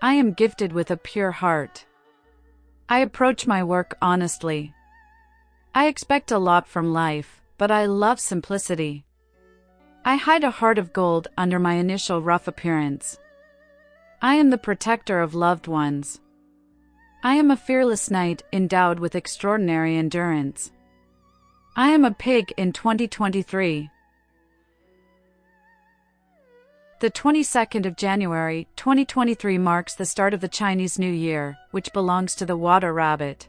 I am gifted with a pure heart. I approach my work honestly. I expect a lot from life, but I love simplicity. I hide a heart of gold under my initial rough appearance. I am the protector of loved ones. I am a fearless knight endowed with extraordinary endurance. I am a pig in 2023. The 22nd of January, 2023 marks the start of the Chinese New Year, which belongs to the water rabbit.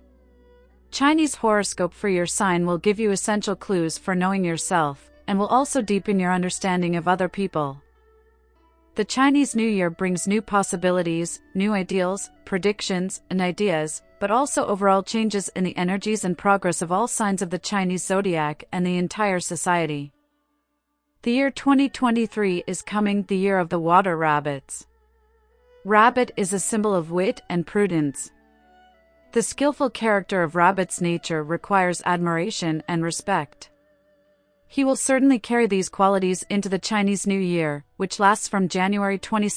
Chinese horoscope for your sign will give you essential clues for knowing yourself, and will also deepen your understanding of other people. The Chinese New Year brings new possibilities, new ideals, predictions, and ideas, but also overall changes in the energies and progress of all signs of the Chinese zodiac and the entire society. The year 2023 is coming, the year of the water rabbits. Rabbit is a symbol of wit and prudence. The skillful character of rabbit's nature requires admiration and respect. He will certainly carry these qualities into the Chinese New Year, which lasts from January 22,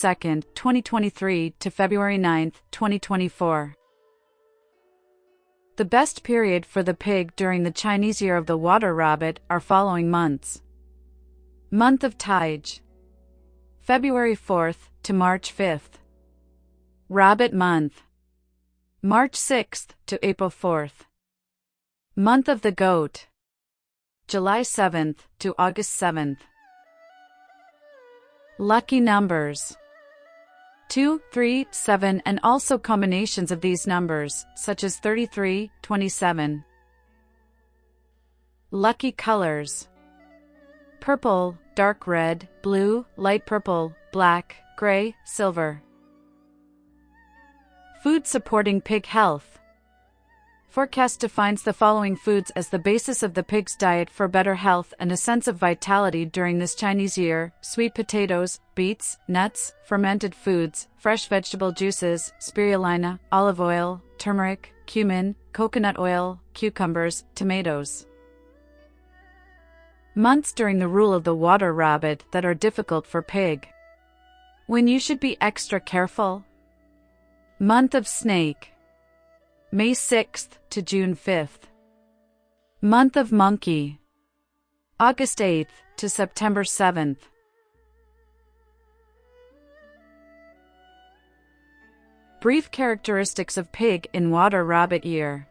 2023 to February 9, 2024. The best period for the pig during the Chinese Year of the Water Rabbit are following months. Month of Tij, February 4th to March 5th. Rabbit Month, March 6th to April 4th. Month of the Goat, July 7th to August 7th. Lucky numbers 2, 3, 7 and also combinations of these numbers, such as 33, 27. Lucky colors: purple, dark red, blue, light purple, black, gray, silver. Food supporting pig health. Forecast defines the following foods as the basis of the pig's diet for better health and a sense of vitality during this Chinese year: sweet potatoes, beets, nuts, fermented foods, fresh vegetable juices, spirulina, olive oil, turmeric, cumin, coconut oil, cucumbers, tomatoes. Months during the rule of the water rabbit that are difficult for pig. When you should be extra careful. Month of Snake, May 6th to June 5th. Month of Monkey, August 8th to September 7th. Brief characteristics of pig in water rabbit year.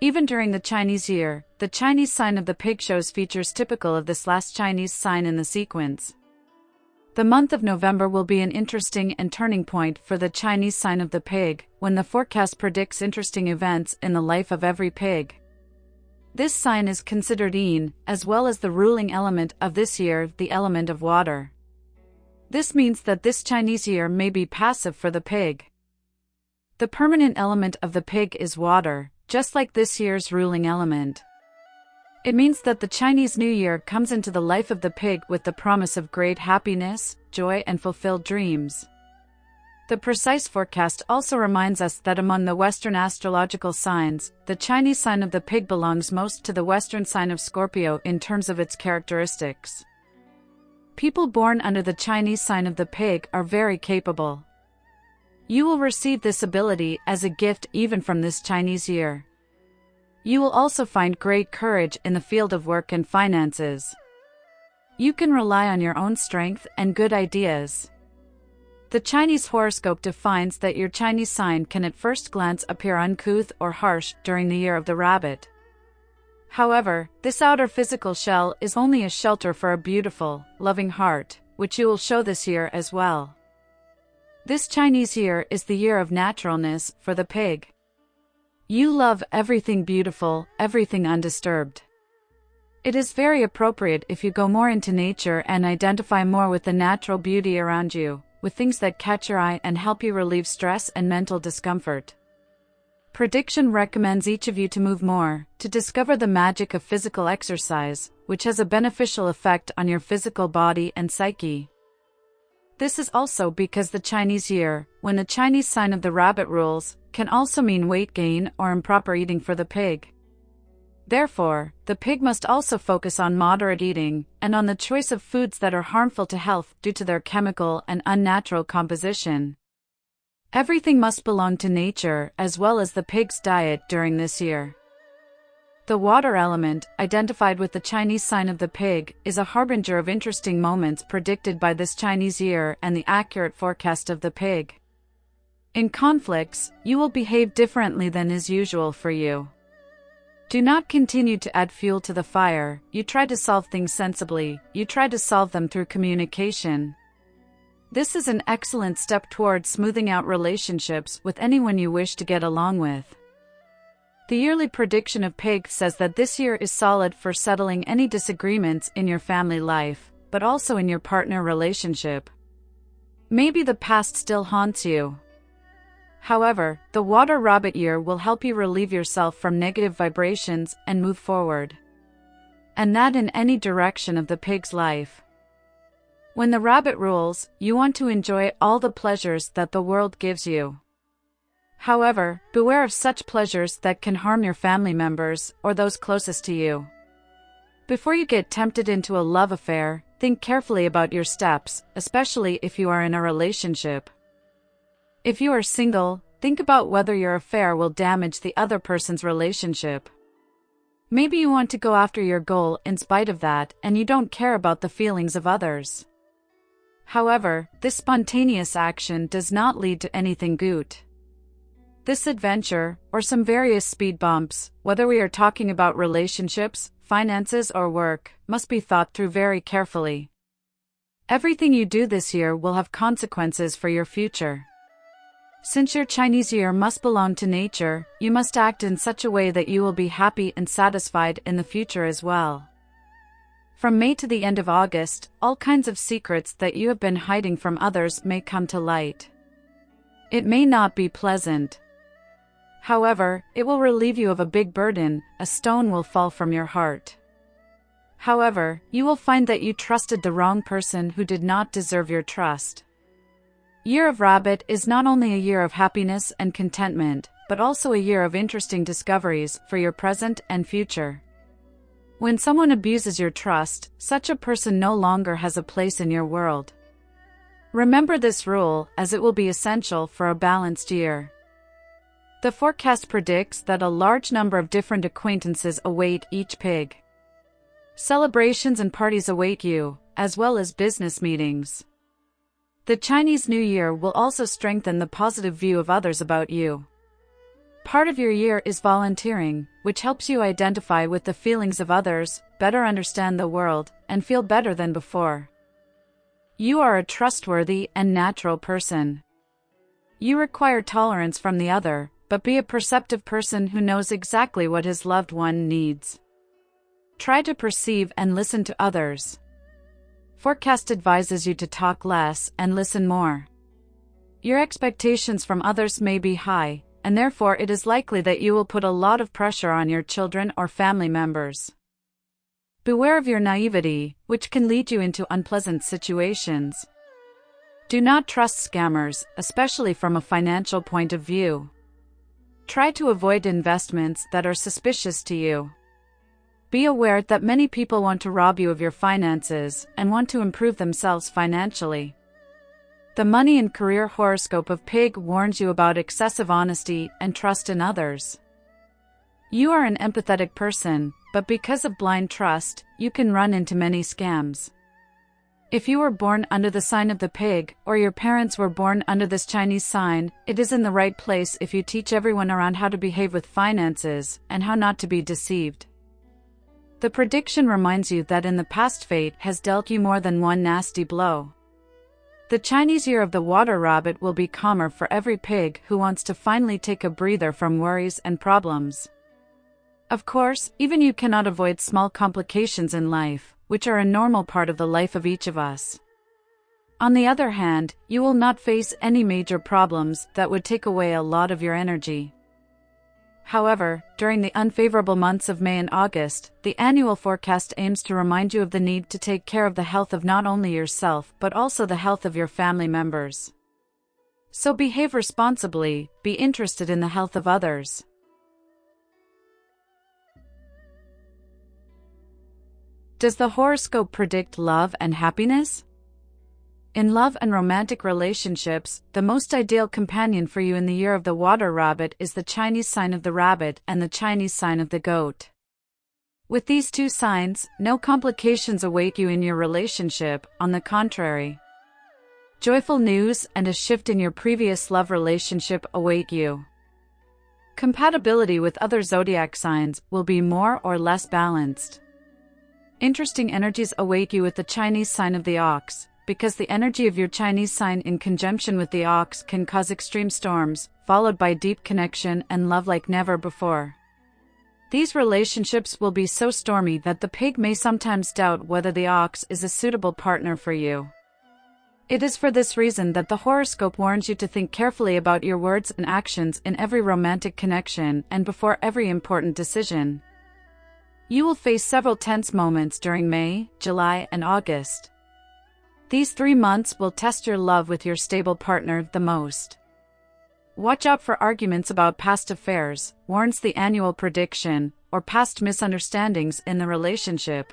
Even during the Chinese year, the Chinese sign of the pig shows features typical of this last Chinese sign in the sequence. The month of November will be an interesting and turning point for the Chinese sign of the pig, when the forecast predicts interesting events in the life of every pig. This sign is considered yin, as well as the ruling element of this year, the element of water. This means that this Chinese year may be passive for the pig. The permanent element of the pig is water, just like this year's ruling element. It means that the Chinese New Year comes into the life of the pig with the promise of great happiness, joy and fulfilled dreams. The precise forecast also reminds us that among the Western astrological signs, the Chinese sign of the pig belongs most to the Western sign of Scorpio in terms of its characteristics. People born under the Chinese sign of the pig are very capable. You will receive this ability as a gift even from this Chinese year. You will also find great courage in the field of work and finances. You can rely on your own strength and good ideas. The Chinese horoscope defines that your Chinese sign can at first glance appear uncouth or harsh during the year of the rabbit. However, this outer physical shell is only a shelter for a beautiful, loving heart, which you will show this year as well. This Chinese year is the year of naturalness for the pig. You love everything beautiful, everything undisturbed. It is very appropriate if you go more into nature and identify more with the natural beauty around you, with things that catch your eye and help you relieve stress and mental discomfort. Prediction recommends each of you to move more, to discover the magic of physical exercise, which has a beneficial effect on your physical body and psyche. This is also because the Chinese year, when the Chinese sign of the rabbit rules, can also mean weight gain or improper eating for the pig. Therefore, the pig must also focus on moderate eating, and on the choice of foods that are harmful to health due to their chemical and unnatural composition. Everything must belong to nature as well as the pig's diet during this year. The water element, identified with the Chinese sign of the pig, is a harbinger of interesting moments predicted by this Chinese year and the accurate forecast of the pig. In conflicts, you will behave differently than is usual for you. Do not continue to add fuel to the fire. You try to solve things sensibly. You try to solve them through communication. This is an excellent step towards smoothing out relationships with anyone you wish to get along with. The yearly prediction of Pig says that this year is solid for settling any disagreements in your family life, but also in your partner relationship. Maybe the past still haunts you. However, the Water Rabbit year will help you relieve yourself from negative vibrations and move forward. And that in any direction of the pig's life. When the rabbit rules, you want to enjoy all the pleasures that the world gives you. However, beware of such pleasures that can harm your family members or those closest to you. Before you get tempted into a love affair, think carefully about your steps, especially if you are in a relationship. If you are single, think about whether your affair will damage the other person's relationship. Maybe you want to go after your goal in spite of that, and you don't care about the feelings of others. However, this spontaneous action does not lead to anything good. This adventure, or some various speed bumps, whether we are talking about relationships, finances or work, must be thought through very carefully. Everything you do this year will have consequences for your future. Since your Chinese year must belong to nature, you must act in such a way that you will be happy and satisfied in the future as well. From May to the end of August, all kinds of secrets that you have been hiding from others may come to light. It may not be pleasant. However, it will relieve you of a big burden. A stone will fall from your heart. However, you will find that you trusted the wrong person who did not deserve your trust. Year of Rabbit is not only a year of happiness and contentment, but also a year of interesting discoveries for your present and future. When someone abuses your trust, such a person no longer has a place in your world. Remember this rule, as it will be essential for a balanced year. The forecast predicts that a large number of different acquaintances await each pig. Celebrations and parties await you, as well as business meetings. The Chinese New Year will also strengthen the positive view of others about you. Part of your year is volunteering, which helps you identify with the feelings of others, better understand the world, and feel better than before. You are a trustworthy and natural person. You require tolerance from the other, but be a perceptive person who knows exactly what his loved one needs. Try to perceive and listen to others. Forecast advises you to talk less and listen more. Your expectations from others may be high, and therefore it is likely that you will put a lot of pressure on your children or family members. Beware of your naivety, which can lead you into unpleasant situations. Do not trust scammers, especially from a financial point of view. Try to avoid investments that are suspicious to you. Be aware that many people want to rob you of your finances and want to improve themselves financially. The money and career horoscope of Pig warns you about excessive honesty and trust in others. You are an empathetic person, but because of blind trust, you can run into many scams. If you were born under the sign of the pig, or your parents were born under this Chinese sign, it is in the right place if you teach everyone around how to behave with finances, and how not to be deceived. The prediction reminds you that in the past fate has dealt you more than one nasty blow. The Chinese year of the Water Rabbit will be calmer for every pig who wants to finally take a breather from worries and problems. Of course, even you cannot avoid small complications in life, which are a normal part of the life of each of us. On the other hand, you will not face any major problems that would take away a lot of your energy. However, during the unfavorable months of May and August, the annual forecast aims to remind you of the need to take care of the health of not only yourself but also the health of your family members. So behave responsibly, be interested in the health of others. Does the horoscope predict love and happiness? In love and romantic relationships, the most ideal companion for you in the year of the water rabbit is the Chinese sign of the rabbit and the Chinese sign of the goat. With these two signs, no complications await you in your relationship, on the contrary. Joyful news and a shift in your previous love relationship await you. Compatibility with other zodiac signs will be more or less balanced. Interesting energies await you with the Chinese sign of the ox, because the energy of your Chinese sign in conjunction with the ox can cause extreme storms, followed by deep connection and love like never before. These relationships will be so stormy that the pig may sometimes doubt whether the ox is a suitable partner for you. It is for this reason that the horoscope warns you to think carefully about your words and actions in every romantic connection and before every important decision. You will face several tense moments during May, July, and August. These 3 months will test your love with your stable partner the most. Watch out for arguments about past affairs, warns the annual prediction, or past misunderstandings in the relationship.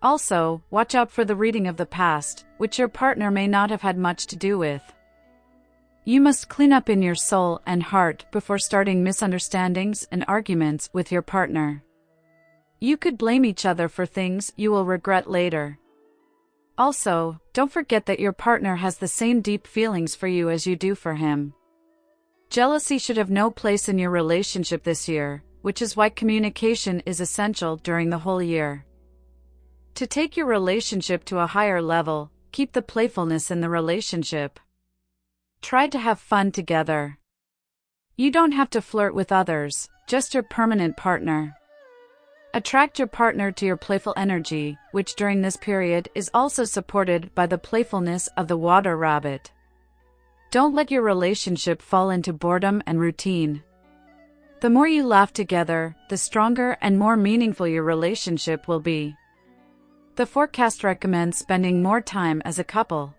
Also, watch out for the reading of the past, which your partner may not have had much to do with. You must clean up in your soul and heart before starting misunderstandings and arguments with your partner. You could blame each other for things you will regret later. Also, don't forget that your partner has the same deep feelings for you as you do for him. Jealousy should have no place in your relationship this year, which is why communication is essential during the whole year. To take your relationship to a higher level, keep the playfulness in the relationship. Try to have fun together. You don't have to flirt with others, just your permanent partner. Attract your partner to your playful energy, which during this period is also supported by the playfulness of the water rabbit. Don't let your relationship fall into boredom and routine. The more you laugh together, the stronger and more meaningful your relationship will be. The forecast recommends spending more time as a couple.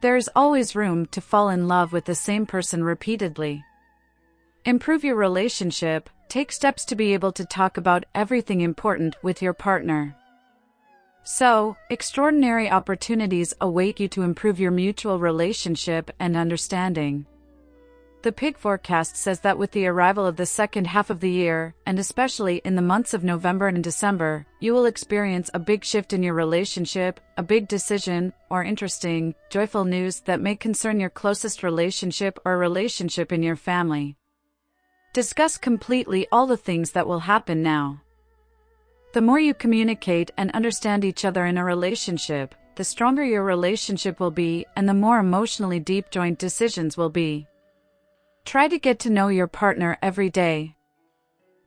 There is always room to fall in love with the same person repeatedly. Improve your relationship. Take steps to be able to talk about everything important with your partner. So, extraordinary opportunities await you to improve your mutual relationship and understanding. The pig forecast says that with the arrival of the second half of the year, and especially in the months of November and December, you will experience a big shift in your relationship, a big decision, or interesting, joyful news that may concern your closest relationship or relationship in your family. Discuss completely all the things that will happen now. The more you communicate and understand each other in a relationship, the stronger your relationship will be and the more emotionally deep joint decisions will be. Try to get to know your partner every day.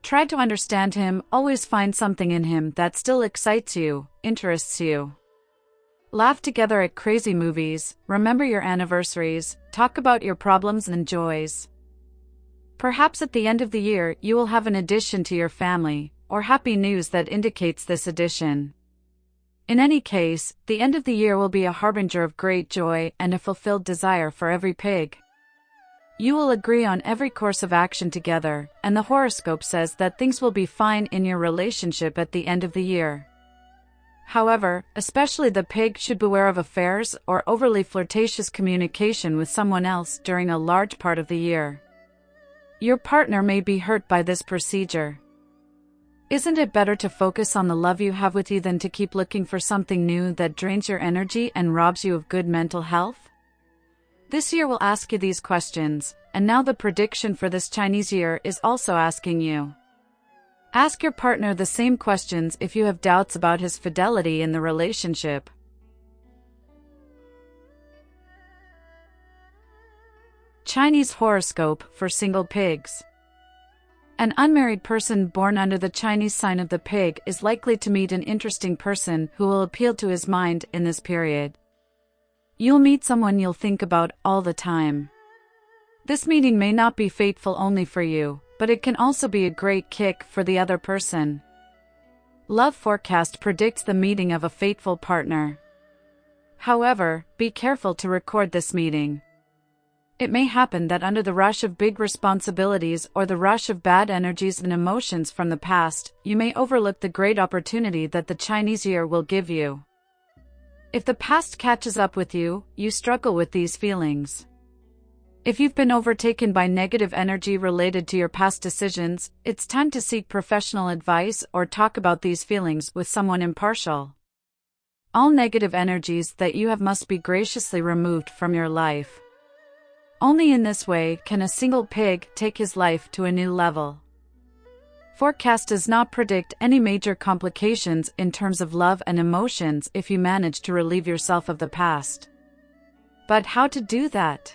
Try to understand him, always find something in him that still excites you, interests you. Laugh together at crazy movies, remember your anniversaries, talk about your problems and joys. Perhaps at the end of the year you will have an addition to your family, or happy news that indicates this addition. In any case, the end of the year will be a harbinger of great joy and a fulfilled desire for every pig. You will agree on every course of action together, and the horoscope says that things will be fine in your relationship at the end of the year. However, especially the pig should beware of affairs or overly flirtatious communication with someone else during a large part of the year. Your partner may be hurt by this procedure. Isn't it better to focus on the love you have with you than to keep looking for something new that drains your energy and robs you of good mental health? This year will ask you these questions, and now the prediction for this Chinese year is also asking you. Ask your partner the same questions if you have doubts about his fidelity in the relationship. Chinese horoscope for single pigs. An unmarried person born under the Chinese sign of the pig is likely to meet an interesting person who will appeal to his mind in this period. You'll meet someone you'll think about all the time. This meeting may not be fateful only for you, but it can also be a great kick for the other person. Love forecast predicts the meeting of a fateful partner. However, be careful to record this meeting. It may happen that under the rush of big responsibilities or the rush of bad energies and emotions from the past, you may overlook the great opportunity that the Chinese year will give you. If the past catches up with you, you struggle with these feelings. If you've been overtaken by negative energy related to your past decisions, it's time to seek professional advice or talk about these feelings with someone impartial. All negative energies that you have must be graciously removed from your life. Only in this way can a single pig take his life to a new level. Forecast does not predict any major complications in terms of love and emotions if you manage to relieve yourself of the past. But how to do that?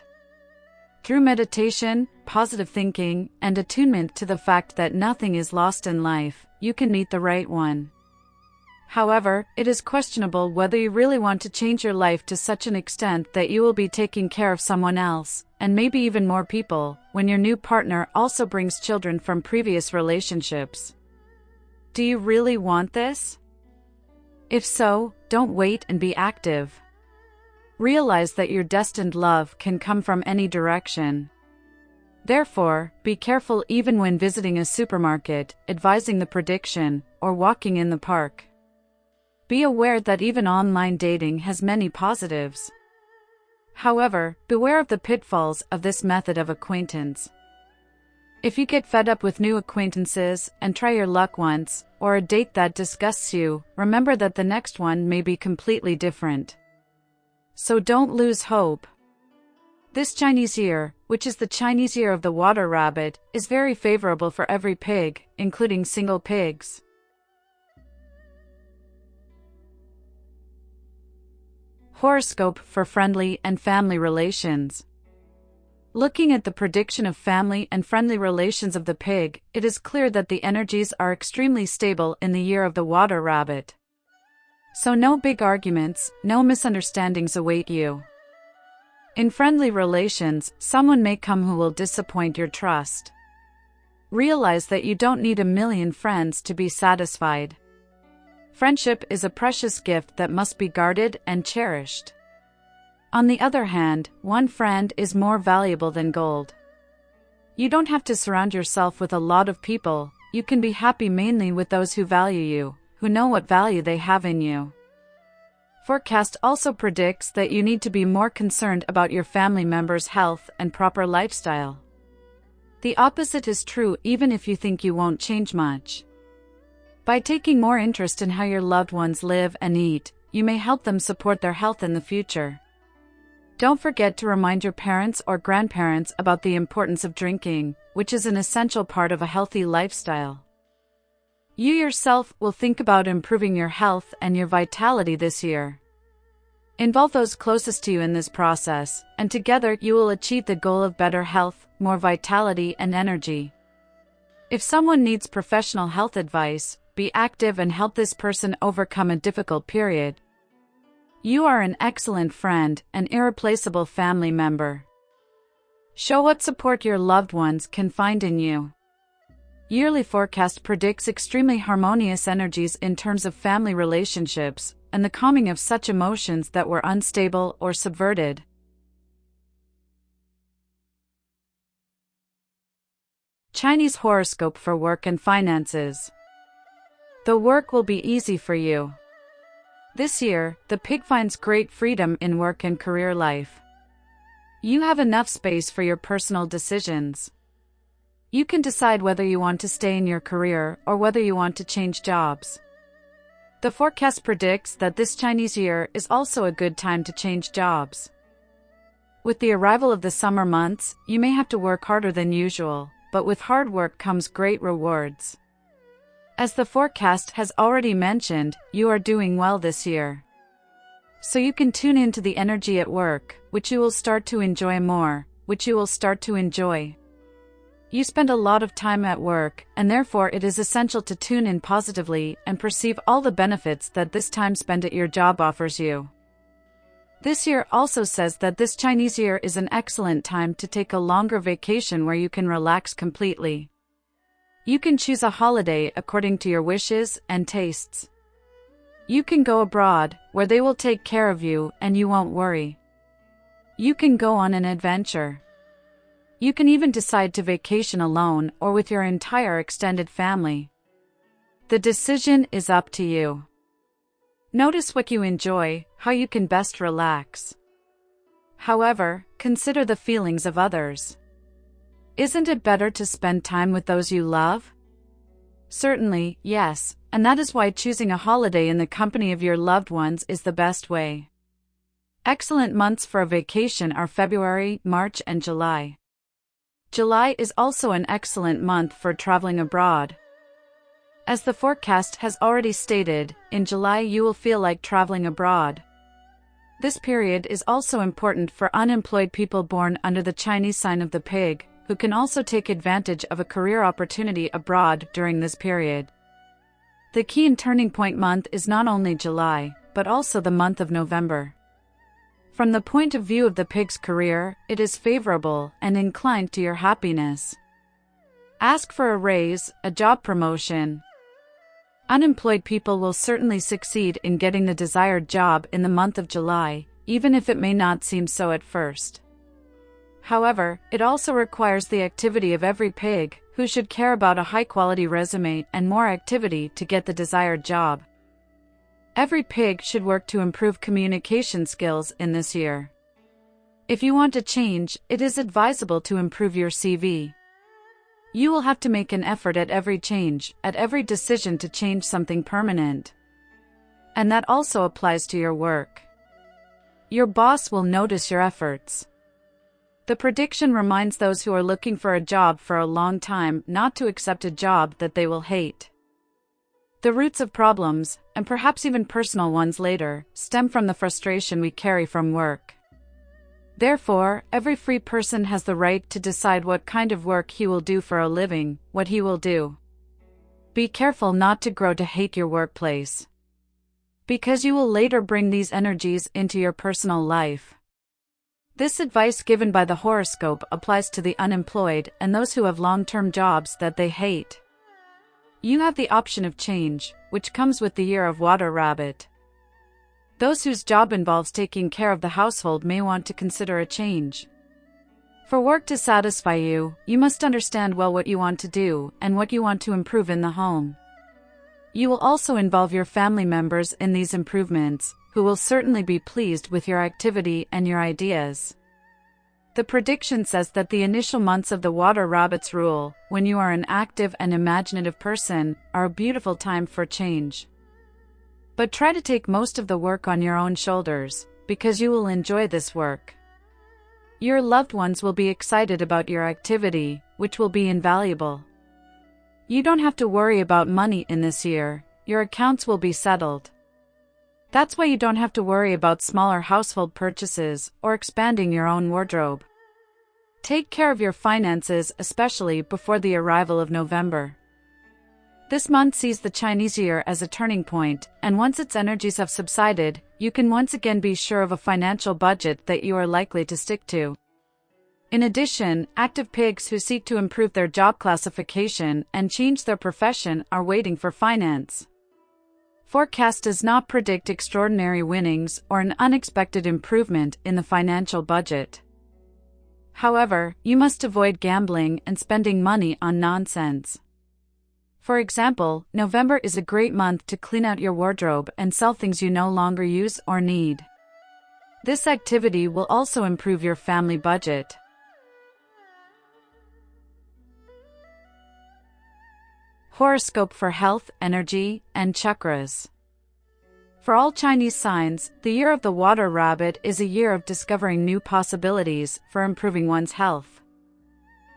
Through meditation, positive thinking, and attunement to the fact that nothing is lost in life, you can meet the right one. However, it is questionable whether you really want to change your life to such an extent that you will be taking care of someone else, and maybe even more people, when your new partner also brings children from previous relationships. Do you really want this? If so, don't wait and be active. Realize that your destined love can come from any direction. Therefore, be careful even when visiting a supermarket, advising the prediction, or walking in the park. Be aware that even online dating has many positives. However, beware of the pitfalls of this method of acquaintance. If you get fed up with new acquaintances and try your luck once, or a date that disgusts you, remember that the next one may be completely different. So don't lose hope. This Chinese year, which is the Chinese year of the water rabbit, is very favorable for every pig, including single pigs. Horoscope for friendly and family relations. Looking at the prediction of family and friendly relations of the pig, it is clear that the energies are extremely stable in the year of the water rabbit. So no big arguments, no misunderstandings await you. In friendly relations, someone may come who will disappoint your trust. Realize that you don't need a million friends to be satisfied. Friendship is a precious gift that must be guarded and cherished. On the other hand, one friend is more valuable than gold. You don't have to surround yourself with a lot of people, you can be happy mainly with those who value you, who know what value they have in you. Forecast also predicts that you need to be more concerned about your family members' health and proper lifestyle. The opposite is true even if you think you won't change much. By taking more interest in how your loved ones live and eat, you may help them support their health in the future. Don't forget to remind your parents or grandparents about the importance of drinking, which is an essential part of a healthy lifestyle. You yourself will think about improving your health and your vitality this year. Involve those closest to you in this process, and together you will achieve the goal of better health, more vitality and energy. If someone needs professional health advice, be active and help this person overcome a difficult period. You are an excellent friend, an irreplaceable family member. Show what support your loved ones can find in you. Yearly forecast predicts extremely harmonious energies in terms of family relationships, and the calming of such emotions that were unstable or subverted. Chinese horoscope for work and finances. The work will be easy for you. This year, the pig finds great freedom in work and career life. You have enough space for your personal decisions. You can decide whether you want to stay in your career or whether you want to change jobs. The forecast predicts that this Chinese year is also a good time to change jobs. With the arrival of the summer months, you may have to work harder than usual, but with hard work comes great rewards. As the forecast has already mentioned, you are doing well this year. So you can tune into the energy at work, which you will start to enjoy more, You spend a lot of time at work, and therefore it is essential to tune in positively and perceive all the benefits that this time spent at your job offers you. This year also says that this Chinese year is an excellent time to take a longer vacation where you can relax completely. You can choose a holiday according to your wishes and tastes. You can go abroad, where they will take care of you and you won't worry. You can go on an adventure. You can even decide to vacation alone or with your entire extended family. The decision is up to you. Notice what you enjoy, how you can best relax. However, consider the feelings of others. Isn't it better to spend time with those you love? Certainly, yes, and that is why choosing a holiday in the company of your loved ones is the best way. Excellent months for a vacation are February, March, and July. July is also an excellent month for traveling abroad. As the forecast has already stated, in July you will feel like traveling abroad. This period is also important for unemployed people born under the Chinese sign of the pig, who can also take advantage of a career opportunity abroad during this period. The key and turning point month is not only July, but also the month of November. From the point of view of the pig's career, it is favorable and inclined to your happiness. Ask for a raise, a job promotion. Unemployed people will certainly succeed in getting the desired job in the month of July, even if it may not seem so at first. However, it also requires the activity of every pig, who should care about a high-quality resume and more activity to get the desired job. Every pig should work to improve communication skills in this year. If you want to change, it is advisable to improve your CV. You will have to make an effort at every change, at every decision to change something permanent. And that also applies to your work. Your boss will notice your efforts. The prediction reminds those who are looking for a job for a long time not to accept a job that they will hate. The roots of problems, and perhaps even personal ones later, stem from the frustration we carry from work. Therefore, every free person has the right to decide what kind of work he will do for a living, what he will do. Be careful not to grow to hate your workplace, because you will later bring these energies into your personal life. This advice given by the horoscope applies to the unemployed and those who have long-term jobs that they hate. You have the option of change, which comes with the year of Water Rabbit. Those whose job involves taking care of the household may want to consider a change. For work to satisfy you, you must understand well what you want to do and what you want to improve in the home. You will also involve your family members in these improvements, who will certainly be pleased with your activity and your ideas. The prediction says that the initial months of the Water Rabbit's rule, when you are an active and imaginative person, are a beautiful time for change. But try to take most of the work on your own shoulders, because you will enjoy this work. Your loved ones will be excited about your activity, which will be invaluable. You don't have to worry about money in this year, your accounts will be settled. That's why you don't have to worry about smaller household purchases or expanding your own wardrobe. Take care of your finances, especially before the arrival of November. This month sees the Chinese year as a turning point, and once its energies have subsided, you can once again be sure of a financial budget that you are likely to stick to. In addition, active pigs who seek to improve their job classification and change their profession are waiting for finance. Forecast does not predict extraordinary winnings or an unexpected improvement in the financial budget. However, you must avoid gambling and spending money on nonsense. For example, November is a great month to clean out your wardrobe and sell things you no longer use or need. This activity will also improve your family budget. Horoscope for health, energy, and chakras. For all Chinese signs, the year of the Water Rabbit is a year of discovering new possibilities for improving one's health.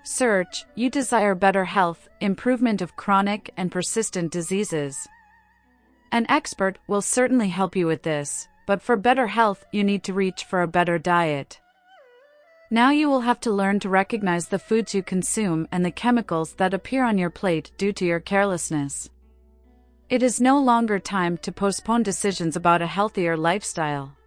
Search, you desire better health, improvement of chronic and persistent diseases. An expert will certainly help you with this, but for better health, you need to reach for a better diet. Now you will have to learn to recognize the foods you consume and the chemicals that appear on your plate due to your carelessness. It is no longer time to postpone decisions about a healthier lifestyle.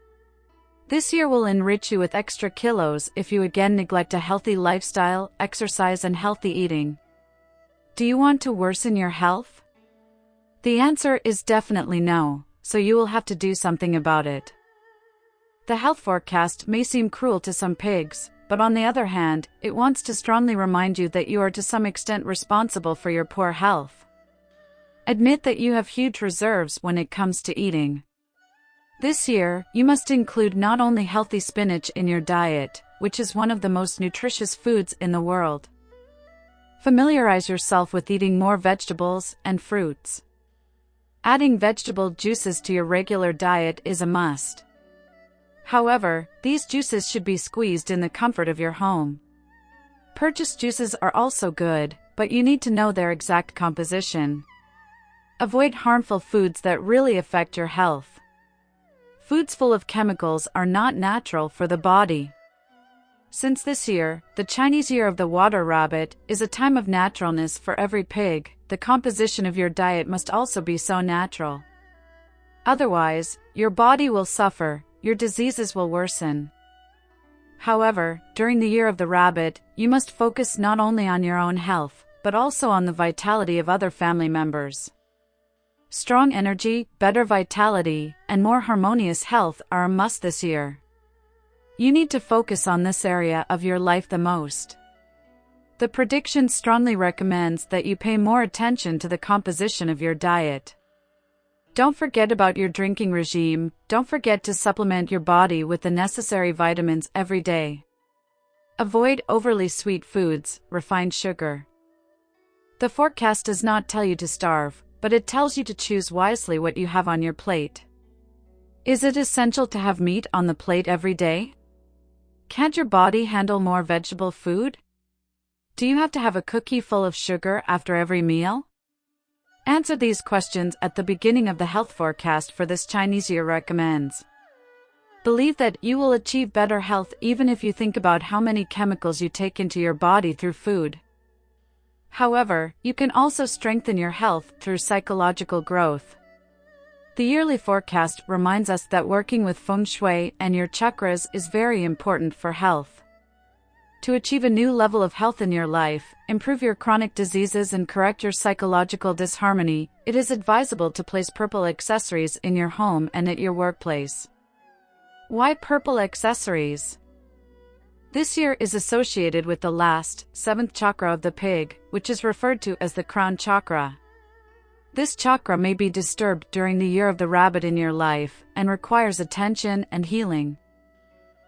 This year will enrich you with extra kilos if you again neglect a healthy lifestyle, exercise, and healthy eating. Do you want to worsen your health? The answer is definitely no, so you will have to do something about it. The health forecast may seem cruel to some pigs, but on the other hand, it wants to strongly remind you that you are to some extent responsible for your poor health. Admit that you have huge reserves when it comes to eating. This year, you must include not only healthy spinach in your diet, which is one of the most nutritious foods in the world. Familiarize yourself with eating more vegetables and fruits. Adding vegetable juices to your regular diet is a must. However, these juices should be squeezed in the comfort of your home. Purchased juices are also good, but you need to know their exact composition. Avoid harmful foods that really affect your health. Foods full of chemicals are not natural for the body. Since this year, the Chinese Year of the Water Rabbit, is a time of naturalness for every pig, the composition of your diet must also be so natural. Otherwise, your body will suffer, your diseases will worsen. However, during the Year of the Rabbit, you must focus not only on your own health, but also on the vitality of other family members. Strong energy, better vitality, and more harmonious health are a must this year. You need to focus on this area of your life the most. The prediction strongly recommends that you pay more attention to the composition of your diet. Don't forget about your drinking regime. Don't forget to supplement your body with the necessary vitamins every day. Avoid overly sweet foods, refined sugar. The forecast does not tell you to starve, but it tells you to choose wisely what you have on your plate. Is it essential to have meat on the plate every day? Can't your body handle more vegetable food? Do you have to have a cookie full of sugar after every meal? Answer these questions at the beginning of the health forecast for this Chinese year recommends. Believe that you will achieve better health even if you think about how many chemicals you take into your body through food. However, you can also strengthen your health through psychological growth. The yearly forecast reminds us that working with feng shui and your chakras is very important for health. To achieve a new level of health in your life, improve your chronic diseases and correct your psychological disharmony, it is advisable to place purple accessories in your home and at your workplace. Why purple accessories? This year is associated with the last, 7th chakra of the pig, which is referred to as the crown chakra. This chakra may be disturbed during the Year of the Rabbit in your life, and requires attention and healing.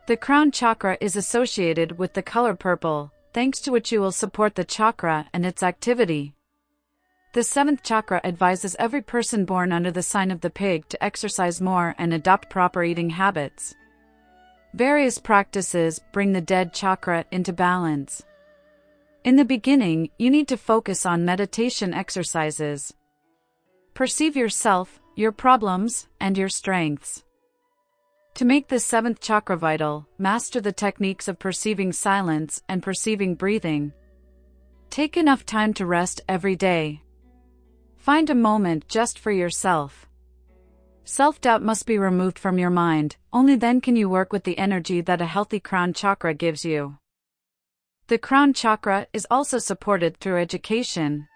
The crown chakra is associated with the color purple, thanks to which you will support the chakra and its activity. The 7th chakra advises every person born under the sign of the pig to exercise more and adopt proper eating habits. Various practices bring the dead chakra into balance. In the beginning, you need to focus on meditation exercises. Perceive yourself, your problems, and your strengths. To make the 7th chakra vital, master the techniques of perceiving silence and perceiving breathing. Take enough time to rest every day. Find a moment just for yourself. Self-doubt must be removed from your mind, only then can you work with the energy that a healthy crown chakra gives you. The crown chakra is also supported through education.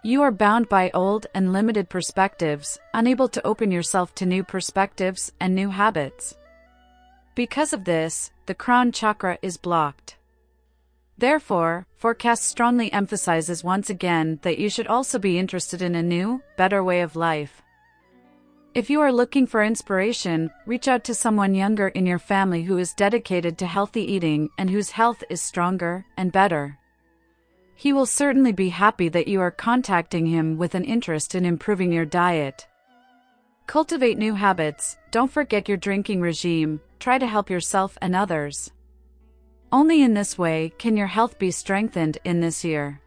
You are bound by old and limited perspectives, unable to open yourself to new perspectives and new habits. Because of this, the crown chakra is blocked. Therefore, forecast strongly emphasizes once again that you should also be interested in a new, better way of life. If you are looking for inspiration, reach out to someone younger in your family who is dedicated to healthy eating and whose health is stronger and better. He will certainly be happy that you are contacting him with an interest in improving your diet. Cultivate new habits, don't forget your drinking regime, try to help yourself and others. Only in this way can your health be strengthened in this year.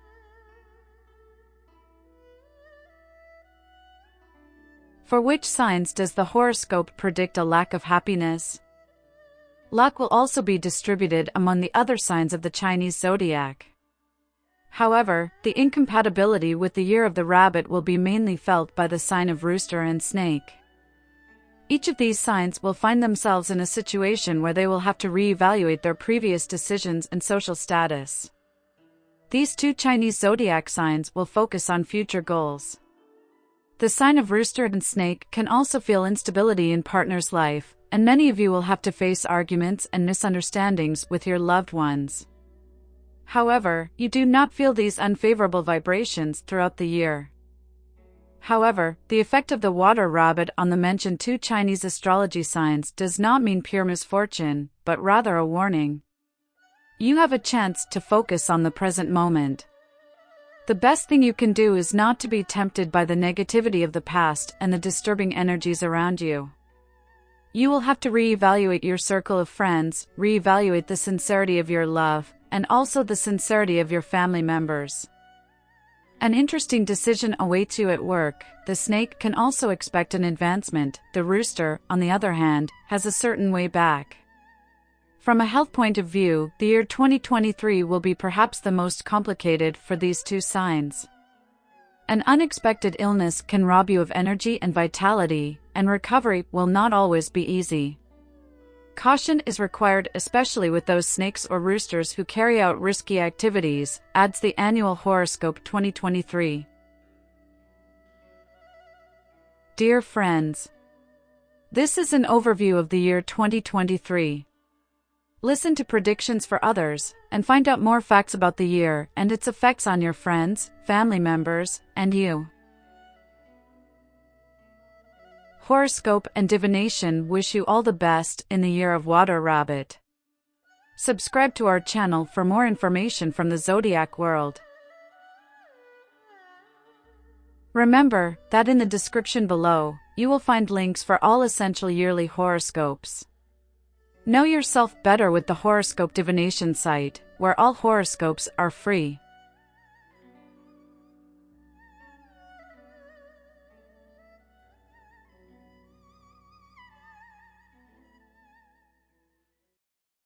For which signs does the horoscope predict a lack of happiness? Luck will also be distributed among the other signs of the Chinese zodiac. However, the incompatibility with the Year of the Rabbit will be mainly felt by the sign of Rooster and Snake. Each of these signs will find themselves in a situation where they will have to re-evaluate their previous decisions and social status. These two Chinese zodiac signs will focus on future goals. The sign of Rooster and Snake can also feel instability in partner's life, and many of you will have to face arguments and misunderstandings with your loved ones. However, you do not feel these unfavorable vibrations throughout the year. However, the effect of the water rabbit on the mentioned two Chinese astrology signs does not mean pure misfortune, but rather a warning. You have a chance to focus on the present moment. The best thing you can do is not to be tempted by the negativity of the past and the disturbing energies around you. You will have to reevaluate your circle of friends, reevaluate the sincerity of your love, and also the sincerity of your family members. An interesting decision awaits you at work. The snake can also expect an advancement. The rooster, on the other hand, has a certain way back. From a health point of view, the year 2023 will be perhaps the most complicated for these two signs. An unexpected illness can rob you of energy and vitality, and recovery will not always be easy. Caution is required, especially with those snakes or roosters who carry out risky activities, adds the annual Horoscope 2023. Dear friends, this is an overview of the year 2023. Listen to predictions for others, and find out more facts about the year and its effects on your friends, family members, and you. Horoscope and Divination wish you all the best in the year of Water Rabbit. Subscribe to our channel for more information from the zodiac world. Remember that in the description below, you will find links for all essential yearly horoscopes. Know yourself better with the Horoscope Divination site, where all horoscopes are free.